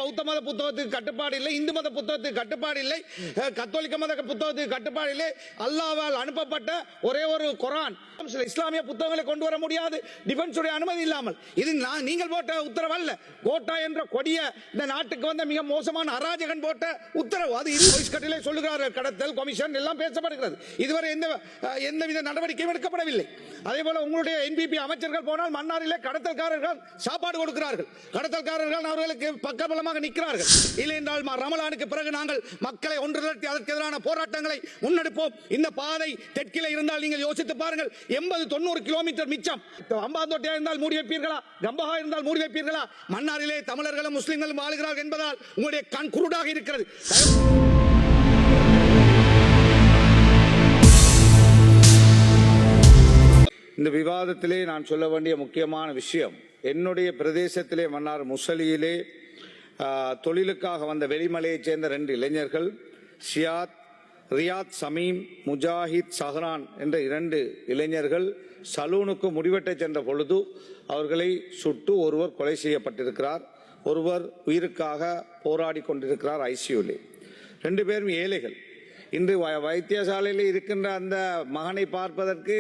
பௌத்த மத புத்தகத்துக்கு கட்டுப்பாடு இல்லை, இந்து மத புத்தகத்துக்கு கட்டுப்பாடு இல்லை, கத்தோலிக்க மத புத்தகத்துக்கு கட்டுப்பாடு இல்லை. அல்லாஹ்வால் அனுப்பப்பட்ட ஒரே ஒரு குர்ஆன், இஸ்லாமிய புத்தகங்களை கொண்டு வர முடியாது டிஃபென்ஸ் உடைய அனுமதி இல்லாமல். இது நீங்கள் போட்ட உத்தரவு அல்ல. கோட்டா என்ற கொடிய இந்த நாட்டுக்கு வந்த மிக மோசமான அராஜகன் போட்ட உத்தரவு. அது கட்டிலே சொல்லுகிறார்கள். கடத்தல் கமிஷன் எல்லாம் பேசப்படுகிறது. இதுவரை எந்தவித நடவடிக்கையும் எடுக்கப்படவில்லை. அதே போல உங்களுடைய என்பிபி அமைச்சர்கள் போனால் மன்னாரிலே கடத்தல்காரர்கள் சாப்பாடு கொடுக்கிறார்கள். கடத்தல்காரர்கள் அவர்களுக்கு பக்கபலமாக நிற்கிறார்கள். இல்லை என்றால் ரமலானுக்கு பிறகு நாங்கள் மக்களை ஒன்று திரட்டி அதற்கு எதிரான போராட்டங்களை முன்னெடுப்போம். இந்த பாதை தெற்கிலே இருந்தால் நீங்கள் யோசித்து பாருங்கள், 80-90 கிலோமீட்டர் மிச்சம். அம்பாந்தோட்டையா இருந்தால் மூடி வைப்பீர்களா? கம்பஹா இருந்தால் மூடி வைப்பீர்களா? மன்னாரிலே தமிழர்களும் முஸ்லிம்களும் வாழுகிறார்கள் என்பதால் உங்களுடைய கண் குருடாக இருக்கிறது. இந்த விவாதத்திலே நான் சொல்ல வேண்டிய முக்கியமான விஷயம், என்னுடைய பிரதேசத்திலே மன்னார் முசலியிலே தொழிலுக்காக வந்த வெளிமலையைச் சேர்ந்த 2 இளைஞர்கள், ஷியாத் ரியாத் சமீம், முஜாஹித் சஹ்ரான் என்ற 2 இளைஞர்கள் சலூனுக்கு முடிவெட்ட சென்ற பொழுது அவர்களை சுட்டு ஒருவர் கொலை செய்யப்பட்டிருக்கிறார். ஒருவர் உயிருக்காக போராடி கொண்டிருக்கிறார் ஐசியூலே. 2 பேரும் ஏழைகள். இன்று வைத்தியசாலையில் இருக்கின்ற அந்த மகனை பார்ப்பதற்கு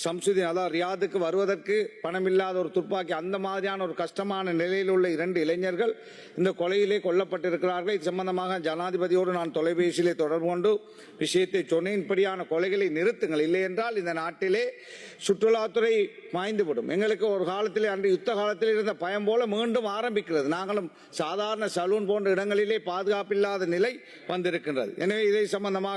சம்சுதீன், அதாவது ரியாதுக்கு வருவதற்கு பணமில்லாத ஒரு துப்பாக்கி, அந்த மாதிரியான ஒரு கஷ்டமான நிலையில் உள்ள 2 இளைஞர்கள் இந்த கொலையிலே கொல்லப்பட்டிருக்கிறார்கள். இது சம்பந்தமாக ஜனாதிபதியோடு நான் தொலைபேசியிலே தொடர்பு கொண்டு விஷயத்தை சொன்னேன். இப்படியான கொலைகளை நிறுத்துங்கள், இல்லை என்றால் இந்த நாட்டிலே சுற்றுலாத்துறை மாய்ந்துவிடும். எங்களுக்கு ஒரு காலத்திலே, அன்று யுத்த காலத்தில் இருந்த பயம் போல மீண்டும் ஆரம்பிக்கிறது. நாங்களும் சாதாரண சலூன் போன்ற இடங்களிலே பாதுகாப்பில்லாத நிலை வந்திருக்கின்றது. எனவே இதை சம்பந்தமாக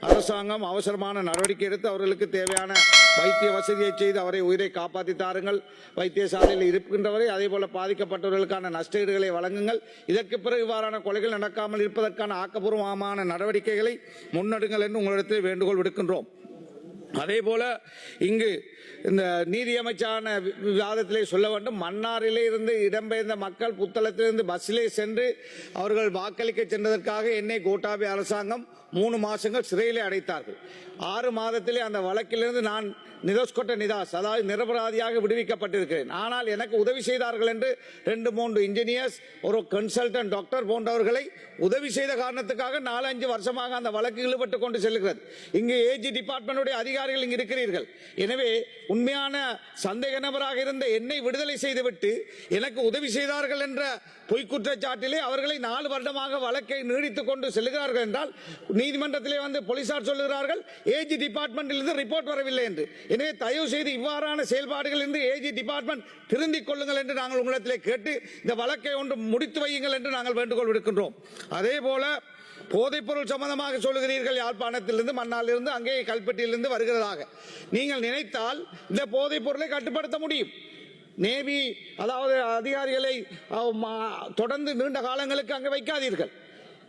அரசாங்கம் அவசரமான நடவடிக்கை எடுத்து அவர்களுக்கு தேவையான வைத்திய வசதியை செய்து அவரை உயிரை காப்பாற்றி தாருங்கள். வைத்தியசாலையில் இருக்கின்றவரை அதே போல பாதிக்கப்பட்டவர்களுக்கான நஷ்டஈடுகளை வழங்குங்கள். இதற்கு பிறகு இவ்வாறான கொலைகள் நடக்காமல் இருப்பதற்கான ஆக்கப்பூர்வமான நடவடிக்கைகளை முன்னெடுங்கள் என்று உங்களிடத்தில் வேண்டுகோள் விடுக்கின்றோம். அதே போல இங்கு இந்த நீதியமைச்சான விவாதத்திலே சொல்ல வேண்டும், மன்னாரிலே இருந்து இடம்பெயர்ந்த மக்கள் புத்தளத்திலிருந்து பஸ்ஸிலே சென்று அவர்கள் வாக்களிக்க சென்றதற்காக என்னை கோட்டாபய அரசாங்கம் 3 மாதங்கள் சிறையிலே அடைத்தார்கள். 6 மாதத்திலே அந்த வழக்கிலிருந்து நான் நிதோஸ்கொட்ட நிதாஸ், அதாவது நிரபராதியாக விடுவிக்கப்பட்டிருக்கிறேன். ஆனால் எனக்கு உதவி செய்தார்கள் என்று 2-3 இன்ஜினியர்ஸ், ஒரு கன்சல்டன்ட் டாக்டர் போன்றவர்களை உதவி செய்த காரணத்துக்காக 4-5 வருஷமாக அந்த வழக்கு இழுபட்டு கொண்டு செல்கிறது. இங்கு ஏஜி டிபார்ட்மெண்ட் அதிகாரிகள் இங்கு இருக்கிறீர்கள். எனவே உண்மையான சந்தேக நபராக இருந்த என்னை விடுதலை செய்துவிட்டு எனக்கு உதவி செய்தார்கள் என்ற பொய்க்குற்றச்சாட்டிலே அவர்களை 4 வருடமாக வழக்கை நீடித்துக் கொண்டு செல்கிறார்கள் என்றால் நீதிமன்றத்திலே வந்து போலீசார் சொல்லுகிறார்கள் ஏஜி டிபார்ட்மெண்டில் இருந்து ரிப்போர்ட் வரவில்லை என்று. எனவே தயவு செய்து இவ்வாறான செயல்பாடுகள் இருந்து ஏஜி டிபார்ட்மெண்ட் திருந்திக் கொள்ளுங்கள் என்று நாங்கள் உங்களிடத்திலே கேட்டு இந்த வழக்கை ஒன்று முடித்து வையுங்கள் என்று நாங்கள் வேண்டுகோள் விடுக்கின்றோம். அதே போல போதைப் பொருள் சம்பந்தமாக சொல்லுகிறீர்கள், யாழ்ப்பாணத்திலிருந்து மன்னாரிலிருந்து அங்கே கல்பெட்டியிலிருந்து வருகிறதாக. நீங்கள் நினைத்தால் இந்த போதைப் பொருளை கட்டுப்படுத்த முடியும். நேவி, அதாவது அதிகாரிகளை தொடர்ந்து நீண்ட காலங்களுக்கு அங்கே வைக்காதீர்கள்.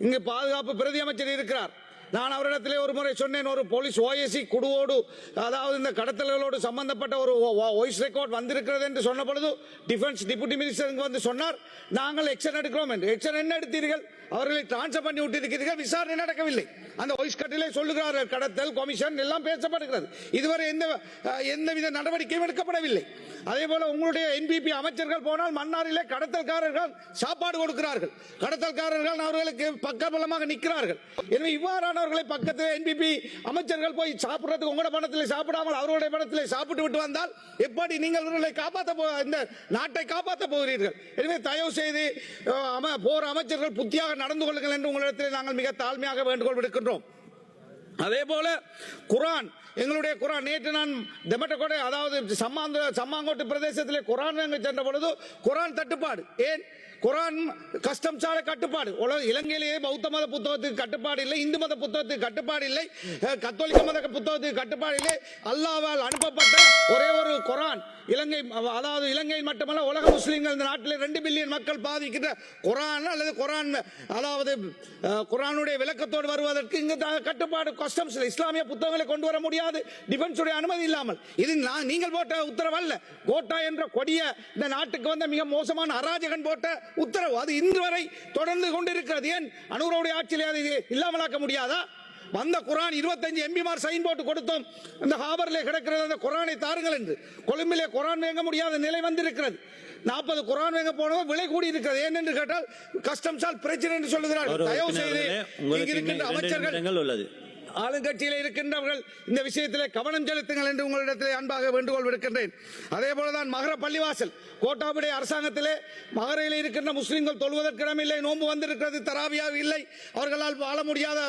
இங்கு பாதுகாப்பு பிரதி அமைச்சர் இருக்கிறார். நான் அவரிடத்திலே ஒரு முறை சொன்னேன், ஒரு போலீஸ் ஓஎஸ்சி குடுவோடு, அதாவது இந்த கடத்தல்களோடு சம்பந்தப்பட்ட ஒரு வாய்ஸ் ரெக்கார்ட் வந்திருக்கிறது என்று சொன்ன பொழுது டிஃபென்ஸ் டிப்யூட்டி மினிஸ்டர் வந்து சொன்னார், நாங்கள் எக்ஷன் எடுக்கிறோம் என்று. எக்ஷன் என்ன எடுத்தீர்கள்? அவர்களை டிரான்ஸ்ஃபர் பண்ணி விட்டிருக்கிறீர்கள், விசாரணை நடக்கவில்லை. அந்த வாய்ஸ் கட்டிலே சொல்லுகிறார்கள், கடத்தல் கமிஷன் எல்லாம் பேசப்படுகிறது. இதுவரை எந்தவித நடவடிக்கையும் எடுக்கப்படவில்லை. அதே போல உங்களுடைய என்பிபி அமைச்சர்கள் போனால் மன்னாரிலே கடத்தல்காரர்கள் சாப்பாடு கொடுக்கிறார்கள். கடத்தல்காரர்கள் அவர்களுக்கு பக்கபலமாக நிற்கிறார்கள். எனவே இவ்வாறானவர்களை பக்கத்தில் என்பிபி அமைச்சர்கள் போய் சாப்பிடுறதுக்கு உங்களோட பணத்தில் சாப்பிடாமல் அவர்களுடைய பணத்தில் சாப்பிட்டு விட்டு வந்தால் எப்படி நீங்கள் இவர்களை இந்த நாட்டை காப்பாற்ற போகிறீர்கள்? எனவே தயவு செய்து போர் அமைச்சர்கள் புத்தியாக நடந்து கொள்ளுங்கள் என்று உங்களிடத்தில் நாங்கள் மிக தாழ்மையாக வேண்டுகோள் விடுக்கின்றோம். அதே போல குர்ஆன், எங்களுடைய குர்ஆன், நேற்று நான் தெமட்டகோட்டை, அதாவது சம்மாங்கோட்டு பிரதேசத்திலே குர்ஆன் சென்ற பொழுது குர்ஆன் தட்டுப்பாடு. ஏன்? குர்ஆன் கஸ்டம் சாலை கட்டுப்பாடு. இலங்கையிலேயே பௌத்த மத புத்தகத்துக்கு கட்டுப்பாடு இல்லை, இந்து மத புத்தகத்துக்கு கட்டுப்பாடு இல்லை, கத்தோலிக்க மத புத்தகத்துக்கு கட்டுப்பாடு இல்லை. அல்லாஹ்வால் அனுப்பப்பட்ட ஒரே ஒரு குர்ஆன் இலங்கை, அதாவது இலங்கையில் மட்டுமல்ல உலக முஸ்லிம்கள் இந்த நாட்டில் 2 பில்லியன் மக்கள் பாதிக்கின்ற குர்ஆன் அல்லது குர்ஆன், அதாவது குர்ஆனுடைய விளக்கத்தோடு வருவதற்கு இங்கு கட்டுப்பாடு கஸ்டம்ஸ், இஸ்லாமிய புத்தகங்களை கொண்டு வர முடியாது டிஃபென்ஸ் உடைய அனுமதி இல்லாமல். இது நீங்கள் போட்ட உத்தரவு அல்ல. கோட்டா என்ற கொடிய இந்த நாட்டுக்கு வந்த மிக மோசமான அராஜகன் போட்ட உத்தரவு. அது இன்று வரை தொடர்ந்து கொண்டிருக்கிறது. ஏன் அனுரோடைய ஆட்சியிலே அது இல்லாமலாக்க முடியாதா? வந்த குரான் 25 எம்பிமார் சைன் போட்டு கொடுத்தோம். இந்த ஹாபர்ல கிடக்கிறது அந்த குரானை தாருங்கள் என்று. கொழும்பிலே குரான் வாங்க முடியாத நிலை வந்திருக்கிறது. 40 குரான் வாங்க போனவர் விலை கூடி இருக்கிறது. ஏனென்று கேட்டால் கஸ்டம்ஸால் பிரச்சனை என்று சொல்லுகிறார்கள். தயவு செய்து இங்கு இருக்கின்ற அமைச்சர்கள் உள்ளது ஆளுங்கட்சியில் இருக்கின்றவர்கள் இந்த விஷயத்தில் கவனம் செலுத்துங்கள் என்று உங்களிடத்தில் அன்பாக வேண்டுகோள் விடுக்கின்றேன். அதே போலதான் மகர பள்ளிவாசல் கோட்டாபுடைய அரசாங்கத்திலே மகரையில் இருக்கின்ற முஸ்லிம்கள் தொழுவதற்கு இடமில்லை, நோன்பு வந்திருக்கிறது, தராவியா இல்லை, அவர்களால் வாழ முடியாத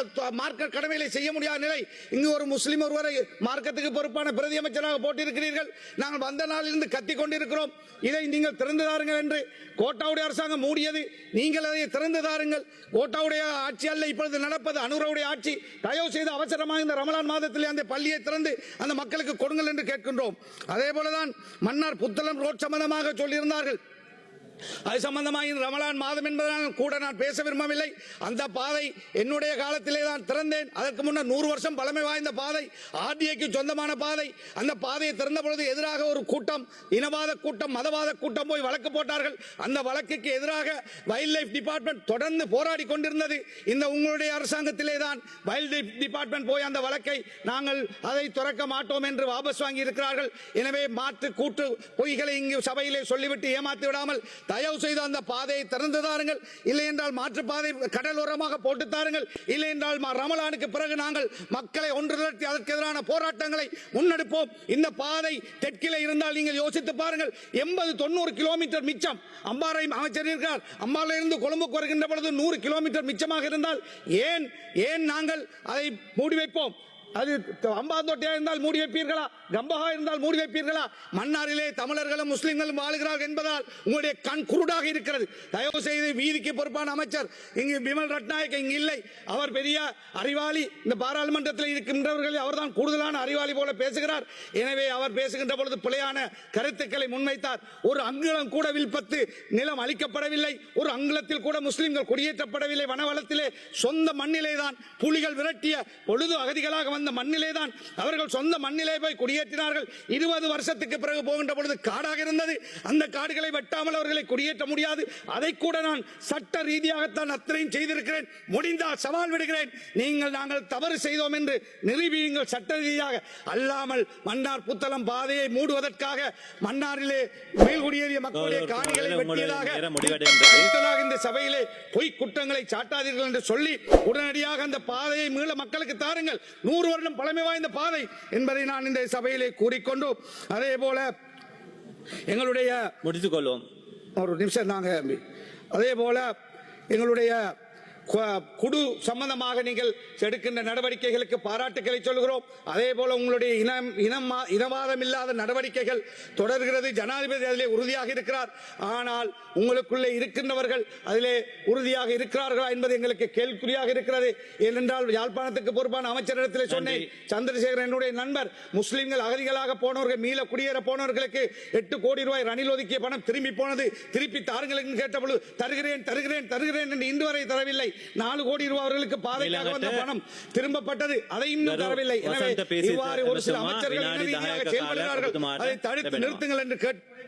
மார்க்க கடமைகளை செய்ய முடியாத நிலை. இங்கு ஒரு முஸ்லிம் ஒருவரை மார்க்கத்துக்கு பொறுப்பான பிரதி அமைச்சராக போட்டிருக்கிறீர்கள். நாங்கள் வந்த நாளிலிருந்து கத்திக் கொண்டிருக்கிறோம். இதை நீங்கள் திறந்து தாருங்கள் என்று. கோட்டாவுடைய அரசாங்கம் மூடியது, நீங்கள் அதை திறந்து தாருங்கள். கோட்டாவுடைய ஆட்சி அல்ல இப்பொழுது நடப்பது, அனுரவுடைய ஆட்சி. தயவு செய்து அவசரமாக இந்த ரமலான் மாதத்தில் அந்த பள்ளியை திறந்து அந்த மக்களுக்கு கொடுங்கள் என்று கேட்கின்றோம். அதே போலதான் மன்னார் புத்தளம் ரோட் சம்பந்தமாக சொல்லியிருந்தார்கள். அது சம்பந்தமாக ரமலான் மாதம் என்பதனால் கூட நான் பேச விரும்பவில்லை. அந்த பாதை என்னுடைய காலத்திலே தான் திறந்தேன். அதற்கு முன்னர் 100 வருஷம் பழமை வாய்ந்த பாதை, ஆர்டிஐக்கு சொந்தமான பாதை. அந்த பாதையை திறந்த பொழுது எதிராக ஒரு கூட்டம், இனவாத கூட்டம், மதவாத கூட்டம் போய் வழக்கு போட்டார்கள். அந்த வழக்குக்கு எதிராக வைல்ட் லைஃப் டிபார்ட்மெண்ட் தொடர்ந்து போராடி கொண்டிருந்தது. இந்த உங்களுடைய அரசாங்கத்திலே தான் வைல்ட் லைஃப் டிபார்ட்மெண்ட் போய் அந்த வழக்கை நாங்கள் அதை துறக்க மாட்டோம் என்று வாபஸ் வாங்கி இருக்கிறார்கள். எனவே மாற்று கூட்டு பொய்களை இங்கு சபையிலே சொல்லிவிட்டு ஏமாற்றி விடாமல் தயவு செய்து அந்த பாதையை திறந்து தாருங்கள். இல்லை என்றால் மாற்று பாதை கடலோரமாக போட்டு தாருங்கள். இல்லை என்றால் ரமலானுக்கு பிறகு நாங்கள் மக்களை ஒன்று திரட்டி அதற்கு எதிரான போராட்டங்களை முன்னெடுப்போம். இந்த பாதை தெற்கிலே இருந்தால் நீங்கள் யோசித்து பாருங்கள், 80-90 கிலோமீட்டர் மிச்சம். அம்பாறை அமைச்சர் இருக்கிறார், அம்பாறையில் இருந்து கொழும்புக்கு வருகின்ற பொழுது 100 கிலோமீட்டர் மிச்சமாக இருந்தால் ஏன் நாங்கள் அதை மூடி வைப்போம்? அது அம்பாந்தோட்டையா இருந்தால் மூடி வைப்பீர்களா? கம்பஹா இருந்தால் மூடி வைப்பீர்களா? மன்னாரிலே தமிழர்களும் முஸ்லிம்களும் வாழ்கிறார்கள் என்பதால் உங்களுடைய கண் குருடாக இருக்கிறது. தயவு செய்து வீதிக்கு பொறுப்பான அமைச்சர் இங்கு பிமல் ரட்நாயக் இங்கு இல்லை. அவர் பெரிய அறிவாளி. இந்த பாராளுமன்றத்தில் இருக்கின்றவர்கள் அவர்தான் கூடுதலான அறிவாளி போல பேசுகிறார். எனவே அவர் பேசுகின்ற பொழுது பிழையான கருத்துக்களை முன்வைத்தார். ஒரு அங்குலம் கூட வில்பத்து நிலம் அளிக்கப்படவில்லை. ஒரு அங்குலத்தில் கூட முஸ்லிம்கள் குடியேற்றப்படவில்லை. வனவளத்திலே சொந்த மண்ணிலே தான் புலிகள் விரட்டிய பொழுது அகதிகளாக வந்த மண்ணிலே தான் அவர்கள் சொந்த மண்ணிலே போய் குடியேற்றினார்கள். 20 வருஷத்துக்கு பிறகு போகின்ற பொழுது காடாக இருந்தது. அந்த காடுகளை வெட்டாமல் அவர்களை குடியேற்ற முடியாது. அதை கூட நான் சட்ட ரீதியாகத்தான் அத்தனையும் செய்திருக்கிறேன். முடிந்தால் சவால் விடுகிறேன், நாங்கள் தவறு செய்தோம் என்று நிரூபியுங்கள் சட்ட ரீதியாக. அல்லாமல் மன்னார் புத்தளம் பாதையை மூடுவதற்காக மன்னாரிலே மேல்குடியேறிய மக்களுடைய காணிகளை வெட்டியதாக இந்த சபையிலே பொய் குற்றங்களை சாட்டாதீர்கள் என்று சொல்லி உடனடியாக அந்த பாதையை மீள மக்களுக்கு தாருங்கள். 100 வருடம் பழமை வாய்ந்த பாதை என்பதை நான் இந்த சபையிலே கூறிக்கொண்டு, அதே போல எங்களுடைய முடித்துக் கொள்வோம். ஒரு நிமிஷம் நாங்க அதே போல எங்களுடைய குடு சம்பந்தமாக நீங்கள் எடுக்கின்ற நடவடிக்கைகளுக்கு பாராட்டுக்களை சொல்கிறோம். அதே போல உங்களுடைய இனவாதம் இல்லாத நடவடிக்கைகள் தொடர்கிறது. ஜனாதிபதி அதிலே உறுதியாக இருக்கிறார். ஆனால் உங்களுக்குள்ளே இருக்கின்றவர்கள் அதிலே உறுதியாக இருக்கிறார்களா என்பது எங்களுக்கு கேள்விக்குறியாக இருக்கிறது. ஏனென்றால் யாழ்ப்பாணத்துக்கு பொறுப்பான அமைச்சரிடத்திலே சொன்னேன், சந்திரசேகரன் என்னுடைய நண்பர், முஸ்லிம்கள் அகதிகளாக போனவர்கள், மீள குடியேற போனவர்களுக்கு 8 கோடி ரூபாய் ரணில் ஒதுக்கிய பணம் திரும்பி போனது. திருப்பி தாருங்கள் என்று கேட்டபொழுது தருகிறேன் என்று இன்று வரை தரவில்லை. 4 கோடி ரூபாய் அவர்களுக்கு பாதைக்காக வந்த பணம் திரும்பப்பட்டது. அதை இன்னும் தரவில்லை. எனவே இவ்வாறு ஒரு சில அமைச்சர்கள் செயல்படுகிறார்கள். அதை தடுத்து நிறுத்துங்கள் என்று கேட்டு